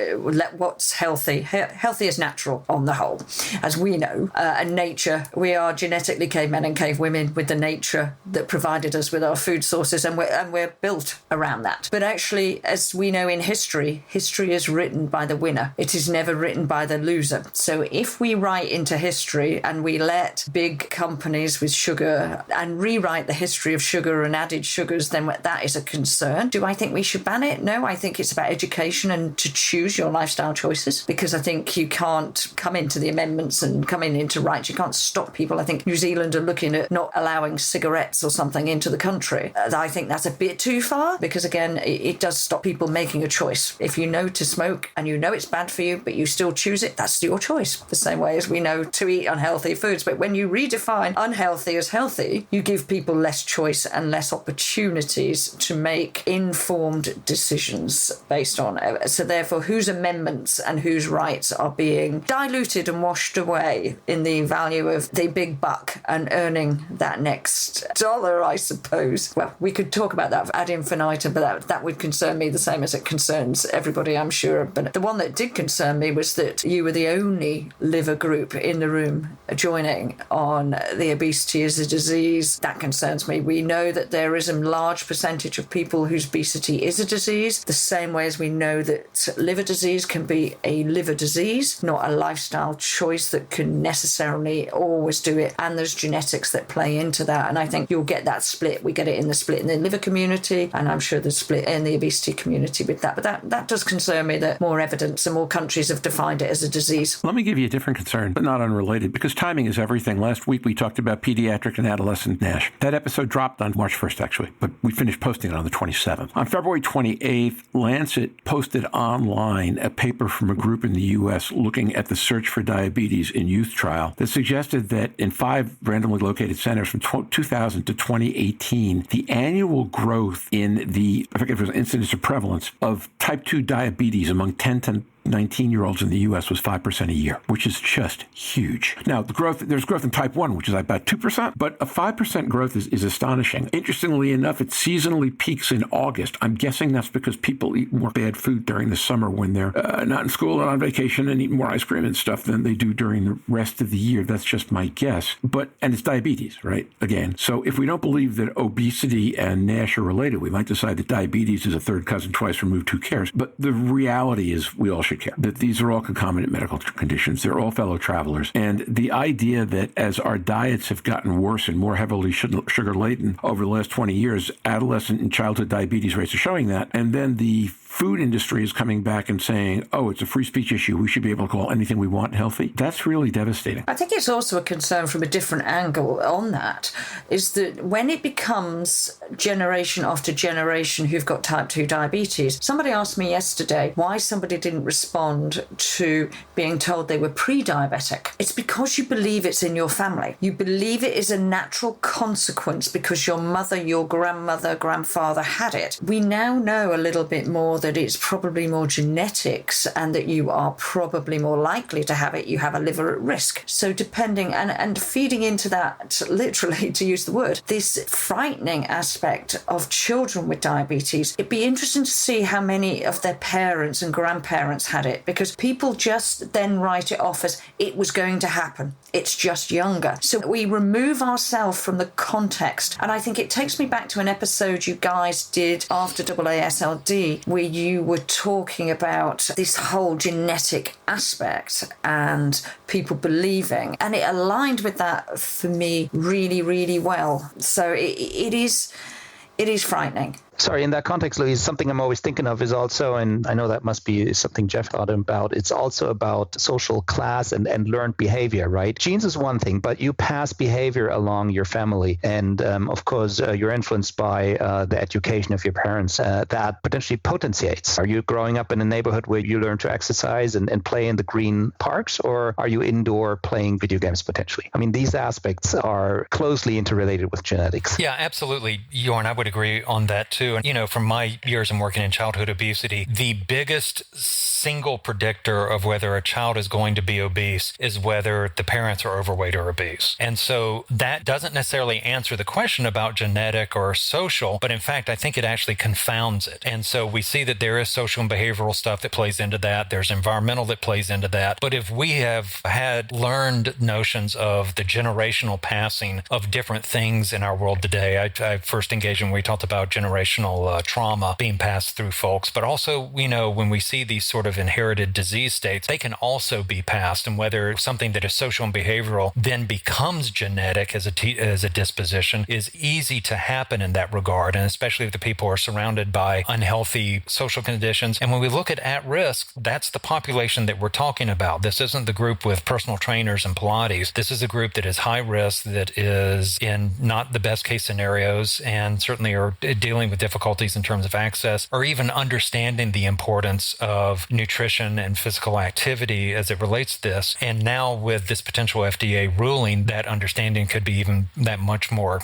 what's healthy. Healthy is natural on the whole, as we know. And nature, we are genetically cavemen and cavewomen with the nature that provided us with our food sources, and we're built around that. But actually, as we know in history is written by the winner. It is never written by the loser. So if we write into history and we let big companies with sugar and rewrite the history of sugar and added sugars, then that is a concern. Do I think we should ban it? No, I think it's about education and to choose your lifestyle choices, because I think you can't come into the amendments and come into rights. You can't stop people. I think New Zealand are looking at not allowing cigarettes or something into the country. I think that's a bit too far, because again, it does stop people making a choice. If you know to smoke and you know it's bad for you, but you still choose it, that's your choice. The same way as we know to eat unhealthy foods. But when you redefine unhealthy as healthy, you give people less choice and less opportunities to make informed decisions based on it. So therefore, whose amendments and whose rights are being diluted and washed away in the value of the big buck and earning that next dollar, I suppose. Well, we could talk about that ad infinitum, but that would concern me the same as it concerns everybody, I'm sure. But the one that did concern me was that you were the only liver group in the room joining on the obesity as a disease. That concerns me. We know that there is a large percentage of people whose obesity is a disease, the same way as we know that liver disease can be a liver disease, not a lifestyle choice that can necessarily always do it. And there's genetics that play into that. And I think you'll get that split. We get it in the split in the liver community, and I'm sure there's split in the obesity community with that. But that does concern me, that more evidence and more countries have defined it as a disease. Let me give you a different concern, but not unrelated, because timing is everything. Last week we talked about pediatric and adolescent NASH. That episode dropped on March 1st, actually, but we finished posting it on the 27th. On February 28th, Lancet posted online a paper from a group in the U.S. looking at the search for diabetes in youth trial that suggested that in 5 randomly located centers from 2000 to 2018, the annual growth in the, I forget if it was incidence or prevalence, of type 2 diabetes among 10 to 19-year-olds in the U.S. was 5% a year, which is just huge. Now, there's growth in type 1, which is about 2%, but a 5% growth is astonishing. Interestingly enough, it seasonally peaks in August. I'm guessing that's because people eat more bad food during the summer when they're not in school and on vacation, and eat more ice cream and stuff than they do during the rest of the year. That's just my guess. And it's diabetes, right? Again, so if we don't believe that obesity and NASH are related, we might decide that diabetes is a third cousin twice removed. Who cares? But the reality is we all should care, that these are all concomitant medical conditions. They're all fellow travelers. And the idea that as our diets have gotten worse and more heavily sugar-laden over the last 20 years, adolescent and childhood diabetes rates are showing that. And then the food industry is coming back and saying, oh, it's a free speech issue, we should be able to call anything we want healthy, that's really devastating. I think it's also a concern from a different angle on that, is that when it becomes generation after generation who've got type 2 diabetes, somebody asked me yesterday why somebody didn't respond to being told they were pre-diabetic. It's because you believe it's in your family. You believe it is a natural consequence because your mother, your grandmother, grandfather had it. We now know a little bit more that it's probably more genetics and that you are probably more likely to have it. You have a liver at risk. So depending and feeding into that, literally to use the word, this frightening aspect of children with diabetes, it'd be interesting to see how many of their parents and grandparents had it, because people just then write it off as it was going to happen. It's just younger. So we remove ourselves from the context. And I think it takes me back to an episode you guys did after AASLD, where you were talking about this whole genetic aspect and people believing. And it aligned with that for me really, really well. So it is frightening. Sorry, in that context, Louise, something I'm always thinking of is also, and I know that must be something Jeff thought about, it's also about social class and learned behavior, right? Genes is one thing, but you pass behavior along your family. And of course, you're influenced by the education of your parents that potentially potentiates. Are you growing up in a neighborhood where you learn to exercise and play in the green parks, or are you indoor playing video games potentially? I mean, these aspects are closely interrelated with genetics. Yeah, absolutely, Jörn. I would agree on that too. And, from my years in working in childhood obesity, the biggest single predictor of whether a child is going to be obese is whether the parents are overweight or obese. And so that doesn't necessarily answer the question about genetic or social, but in fact, I think it actually confounds it. And so we see that there is social and behavioral stuff that plays into that. There's environmental that plays into that. But if we have had learned notions of the generational passing of different things in our world today, I first engaged when we talked about generational trauma being passed through folks, but also, when we see these sort of inherited disease states, they can also be passed. And whether something that is social and behavioral then becomes genetic as a disposition is easy to happen in that regard. And especially if the people are surrounded by unhealthy social conditions. And when we look at risk, that's the population that we're talking about. This isn't the group with personal trainers and Pilates. This is a group that is high risk, that is in not the best case scenarios, and certainly are dealing with difficulties in terms of access, or even understanding the importance of nutrition and physical activity as it relates to this. And now with this potential FDA ruling, that understanding could be even that much more,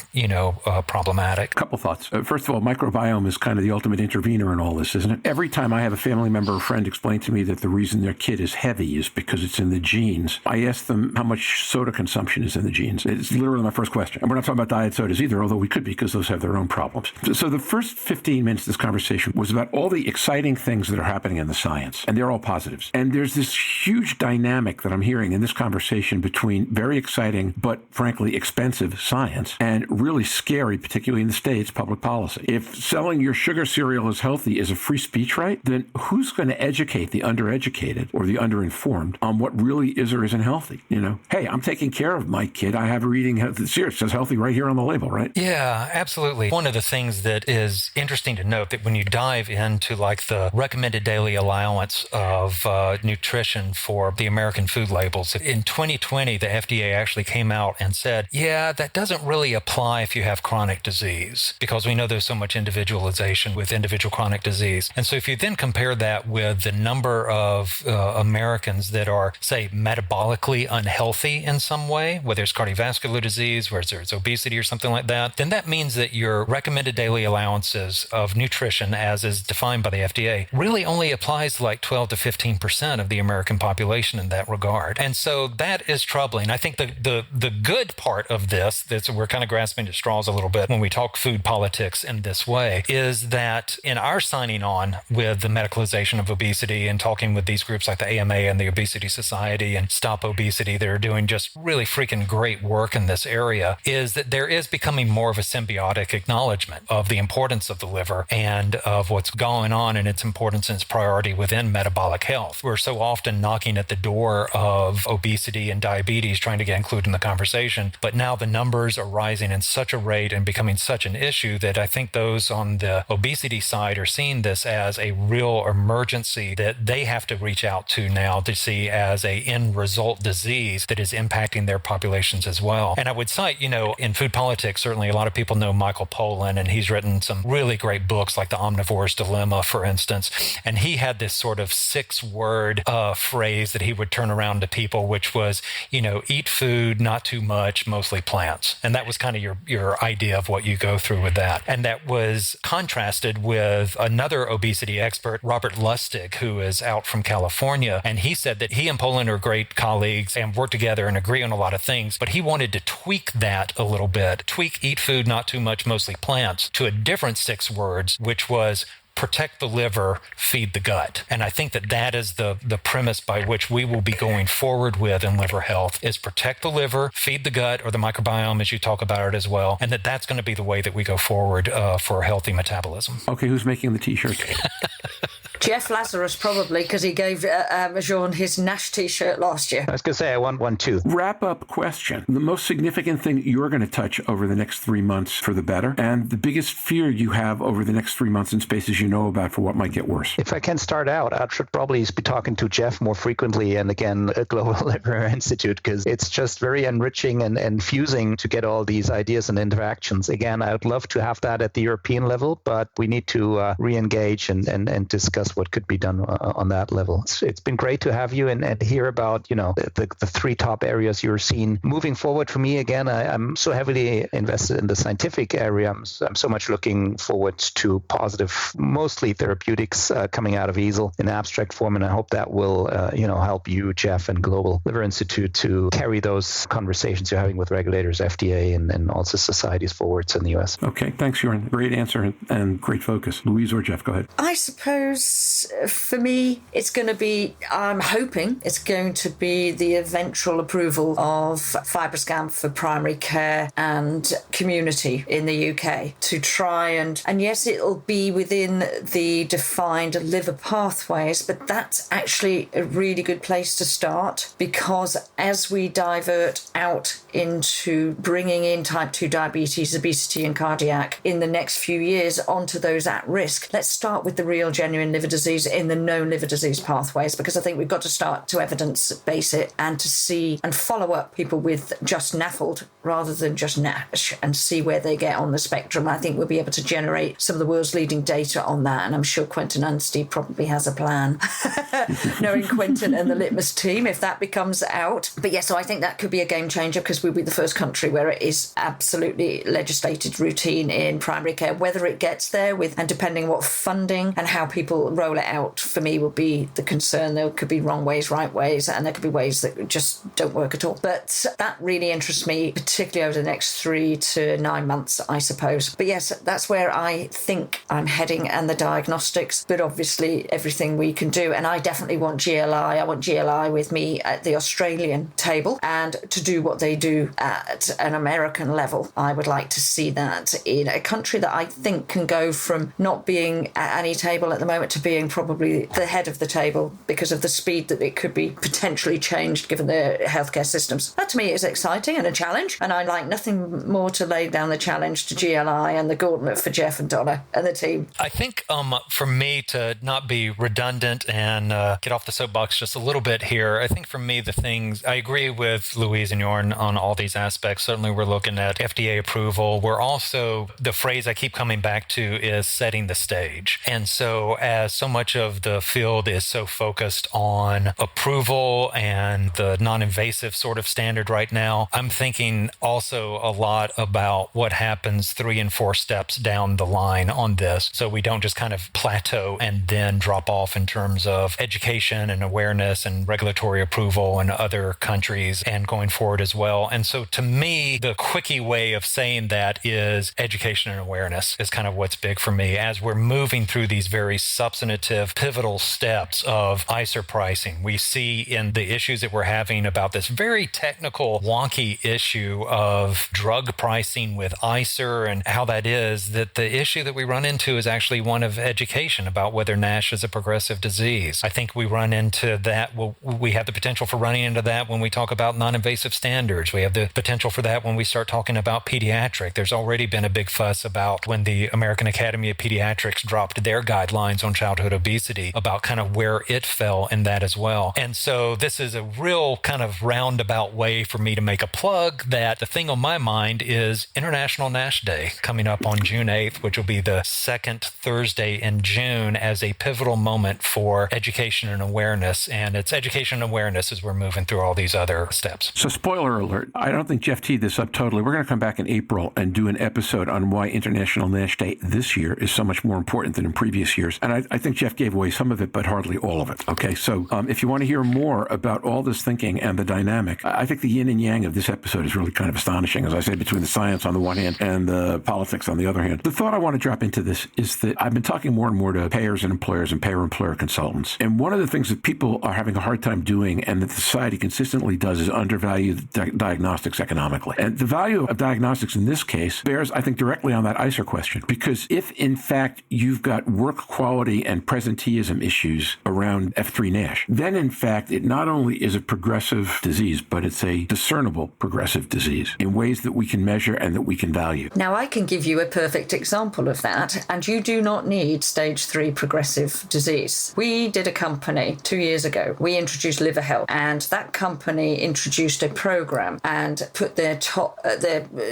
problematic. Couple thoughts. First of all, microbiome is kind of the ultimate intervener in all this, isn't it? Every time I have a family member or friend explain to me that the reason their kid is heavy is because it's in the genes, I ask them how much soda consumption is in the genes. It's literally my first question. And we're not talking about diet sodas either, although we could be, because those have their own problems. So the first 15 minutes of this conversation was about all the exciting things that are happening in the science, and they're all positives. And there's this huge dynamic that I'm hearing in this conversation between very exciting but frankly expensive science and really scary, particularly in the States, public policy. If selling your sugar cereal as healthy is a free speech right, then who's going to educate the undereducated or the underinformed on what really is or isn't healthy? Hey, I'm taking care of my kid. I have her eating cereal. It says healthy right here on the label, right? Yeah, absolutely. One of the things that is interesting to note that when you dive into the recommended daily allowance of nutrition for the American food labels, in 2020, the FDA actually came out and said, yeah, that doesn't really apply if you have chronic disease, because we know there's so much individualization with individual chronic disease. And so if you then compare that with the number of Americans that are, say, metabolically unhealthy in some way, whether it's cardiovascular disease, whether it's obesity or something like that, then that means that your recommended daily allowances of nutrition, as is defined by the FDA, really only applies to 12 to 15% of the American population in that regard. And so that is troubling. I think the good part of this, that we're kind of grasping at straws a little bit when we talk food politics in this way, is that in our signing on with the medicalization of obesity and talking with these groups like the AMA and the Obesity Society and Stop Obesity that are doing just really freaking great work in this area, is that there is becoming more of a symbiotic acknowledgement of the importance importance of the liver and of what's going on and its importance and its priority within metabolic health. We're so often knocking at the door of obesity and diabetes, trying to get included in the conversation. But now the numbers are rising in such a rate and becoming such an issue that I think those on the obesity side are seeing this as a real emergency that they have to reach out to now to see as a end result disease that is impacting their populations as well. And I would cite, in food politics, certainly a lot of people know Michael Pollan, and he's written some really great books like The Omnivore's Dilemma, for instance. And he had this sort of 6-word phrase that he would turn around to people, which was, eat food, not too much, mostly plants. And that was kind of your idea of what you go through with that. And that was contrasted with another obesity expert, Robert Lustig, who is out from California. And he said that he and Pollan are great colleagues and work together and agree on a lot of things, but he wanted to tweak that a little bit, tweak eat food, not too much, mostly plants, to a different 6 words, which was protect the liver, feed the gut. And I think that is the premise by which we will be going forward with in liver health, is protect the liver, feed the gut, or the microbiome as you talk about it as well. And that's going to be the way that we go forward for healthy metabolism. Okay, who's making the t-shirts? Jeff Lazarus, probably, because he gave Jörn his NASH t-shirt last year. I was going to say, I want one too. Wrap-up question. The most significant thing you're going to touch over the next 3 months for the better, and the biggest fear you have over the next 3 months in spaces you know about for what might get worse. If I can start out, I should probably be talking to Jeff more frequently, and again, at Global Liver Institute, because it's just very enriching and fusing to get all these ideas and interactions. Again, I would love to have that at the European level, but we need to re-engage and discuss what could be done on that level. It's been great to have you and hear about, the 3 top areas you're seeing. Moving forward for me, again, I'm so heavily invested in the scientific area. I'm so much looking forward to positive, mostly therapeutics coming out of EASL in abstract form, and I hope that will, help you, Jeff, and Global Liver Institute to carry those conversations you're having with regulators, FDA, and also societies forwards in the U.S. Okay, thanks, Jörn. Great answer and great focus. Louise or Jeff, go ahead. I suppose for me, I'm hoping it's going to be the eventual approval of FibroScan for primary care and community in the UK to try and yes, it'll be within the defined liver pathways, but that's actually a really good place to start, because as we divert out into bringing in type 2 diabetes, obesity and cardiac in the next few years onto those at risk, let's start with the real genuine liver disease in the known liver disease pathways, because I think we've got to start to evidence base it and to see and follow up people with just NAFLD rather than just NASH and see where they get on the spectrum. I think we'll be able to generate some of the world's leading data on that, and I'm sure Quentin Anstey probably has a plan, knowing Quentin and the Litmus team, if that becomes out. But yes, so I think that could be a game changer, because we'll be the first country where it is absolutely legislated routine in primary care. Whether it gets there and depending on what funding and how people roll it out, for me, will be the concern. There could be wrong ways, right ways, and there could be ways that just don't work at all. But that really interests me, particularly over the next 3 to 9 months, I suppose. But yes, that's where I think I'm heading, and the diagnostics, but obviously everything we can do. And I definitely want GLI. I want GLI with me at the Australian table, and to do what they do at an American level. I would like to see that in a country that I think can go from not being at any table at the moment to being probably the head of the table, because of the speed that it could be potentially changed given the healthcare systems. That to me is exciting and a challenge, and I like nothing more to lay down the challenge to GLI and the gauntlet for Jeff and Donna and the team. I think for me, to not be redundant and get off the soapbox just a little bit here, I think for me the things, I agree with Louise and Jörn on all these aspects. Certainly we're looking at FDA approval. We're also, the phrase I keep coming back to is setting the stage. And so as so much of the field is so focused on approval and the non-invasive sort of standard right now, I'm thinking also a lot about what happens 3 and 4 steps down the line on this, so we don't just kind of plateau and then drop off in terms of education and awareness and regulatory approval in other countries and going forward as well. And so to me, the quickie way of saying that is education and awareness is kind of what's big for me as we're moving through these very substantive definitive pivotal steps of ICER pricing. We see in the issues that we're having about this very technical, wonky issue of drug pricing with ICER and how that is, that the issue that we run into is actually one of education about whether NASH is a progressive disease. I think we run into that. We have the potential for running into that when we talk about non-invasive standards. We have the potential for that when we start talking about pediatric. There's already been a big fuss about when the American Academy of Pediatrics dropped their guidelines on childhood obesity about kind of where it fell in that as well. And so this is a real kind of roundabout way for me to make a plug that the thing on my mind is International NASH Day coming up on June 8th, which will be the second Thursday in June, as a pivotal moment for education and awareness. And it's education and awareness as we're moving through all these other steps. So spoiler alert, I don't think Jeff teed this up totally. We're going to come back in April and do an episode on why International NASH Day this year is so much more important than in previous years. And I think Jeff gave away some of it, but hardly all of it. Okay, so if you want to hear more about all this thinking and the dynamic, I think the yin and yang of this episode is really kind of astonishing, as I said, between the science on the one hand and the politics on the other hand. The thought I want to drop into this is that I've been talking more and more to payers and employers and payer-employer consultants. And one of the things that people are having a hard time doing, and that society consistently does, is undervalue diagnostics economically. And the value of diagnostics in this case bears, I think, directly on that ICER question. Because if, in fact, you've got work quality and presenteeism issues around F3 NASH, then, in fact, it not only is a progressive disease, but it's a discernible progressive disease in ways that we can measure and that we can value. Now, I can give you a perfect example of that, and you do not need stage 3 progressive disease. We did a company 2 years ago. We introduced Liver Health, and that company introduced a program and put their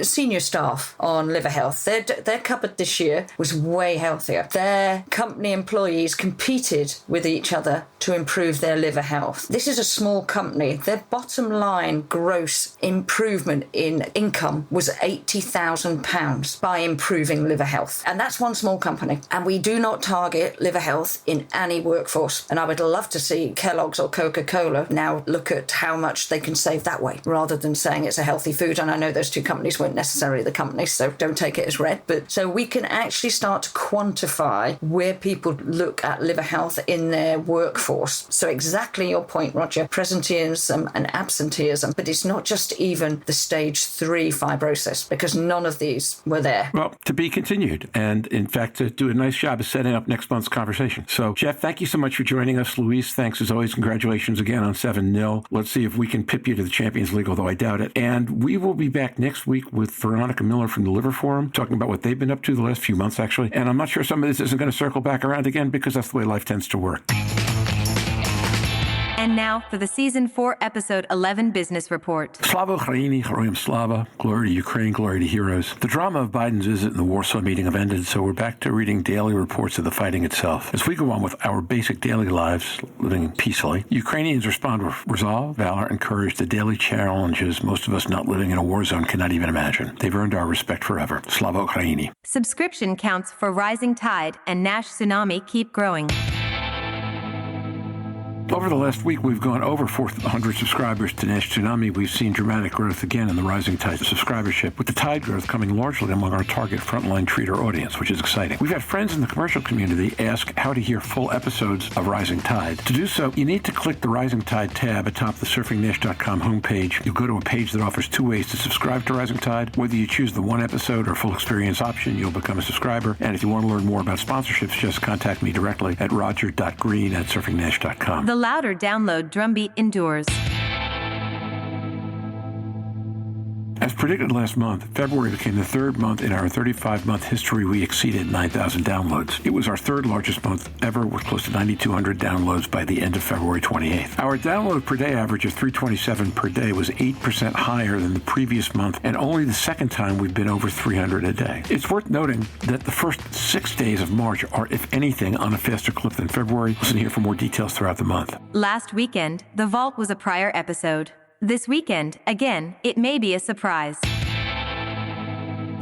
senior staff on Liver Health. Their cupboard this year was way healthier. Their company employees competed with each other to improve their liver health. This is a small company. Their bottom line gross improvement in income was £80,000 by improving liver health. And that's one small company. And we do not target liver health in any workforce. And I would love to see Kellogg's or Coca-Cola now look at how much they can save that way, rather than saying it's a healthy food. And I know those two companies weren't necessarily the companies, so don't take it as read. But so we can actually start to quantify where people look at liver health in their workforce. So exactly your point, Roger, presenteeism and absenteeism. But it's not just even the stage 3 fibrosis, because none of these were there. Well, to be continued, and in fact, to do a nice job of setting up next month's conversation. So, Jeff, thank you so much for joining us. Louise, thanks as always. Congratulations again on 7-0. Let's see if we can pip you to the Champions League, although I doubt it. And we will be back next week with Veronica Miller from the Liver Forum, talking about what they've been up to the last few months, actually. And I'm not sure some of this isn't going to circle back around again, because that's the way life tends to work. And now for the Season 4, Episode 11 Business Report. Slava Ukraini, Heroyam Slava, glory to Ukraine, glory to heroes. The drama of Biden's visit and the Warsaw meeting have ended, so we're back to reading daily reports of the fighting itself. As we go on with our basic daily lives, living peacefully, Ukrainians respond with resolve, valor, and courage to daily challenges most of us not living in a war zone cannot even imagine. They've earned our respect forever. Slava Ukraini. Subscription counts for Rising Tide and NASH Tsunami keep growing. Over the last week, we've gone over 400 subscribers to NASH Tsunami. We've seen dramatic growth again in the Rising Tide subscribership, with the tide growth coming largely among our target frontline treater audience, which is exciting. We've had friends in the commercial community ask how to hear full episodes of Rising Tide. To do so, you need to click the Rising Tide tab atop the surfingnash.com homepage. You'll go to a page that offers 2 ways to subscribe to Rising Tide. Whether you choose the 1 episode or full experience option, you'll become a subscriber. And if you want to learn more about sponsorships, just contact me directly at roger.green@surfingnash.com. The louder download drumbeat endures. As predicted last month, February became the 3rd month in our 35-month history we exceeded 9,000 downloads. It was our 3rd largest month ever, with close to 9,200 downloads by the end of February 28th. Our download per day average of 327 per day was 8% higher than the previous month, and only the 2nd time we've been over 300 a day. It's worth noting that the first 6 days of March are, if anything, on a faster clip than February. Listen here for more details throughout the month. Last weekend, The Vault was a prior episode. This weekend, again, it may be a surprise.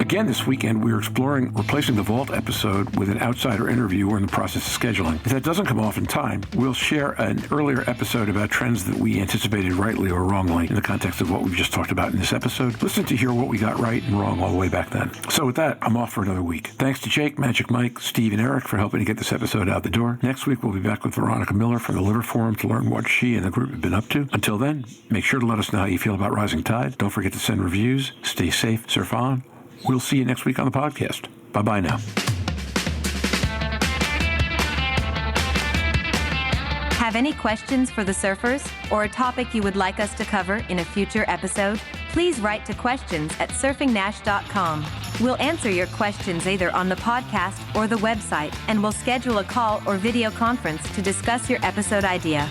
Again, Again, this weekend, we're exploring replacing the Vault episode with an outsider interview we're in the process of scheduling. If that doesn't come off in time, we'll share an earlier episode about trends that we anticipated rightly or wrongly in the context of what we've just talked about in this episode. Listen to hear what we got right and wrong all the way back then. So with that, I'm off for another week. Thanks to Jake, Magic Mike, Steve, and Eric for helping to get this episode out the door. Next week, we'll be back with Veronica Miller from the Liver Forum to learn what she and the group have been up to. Until then, make sure to let us know how you feel about Rising Tide. Don't forget to send reviews. Stay safe, surf on. We'll see you next week on the podcast. Bye-bye now. Have any questions for the surfers or a topic you would like us to cover in a future episode? Please write to questions@surfingnash.com. We'll answer your questions either on the podcast or the website, and we'll schedule a call or video conference to discuss your episode idea.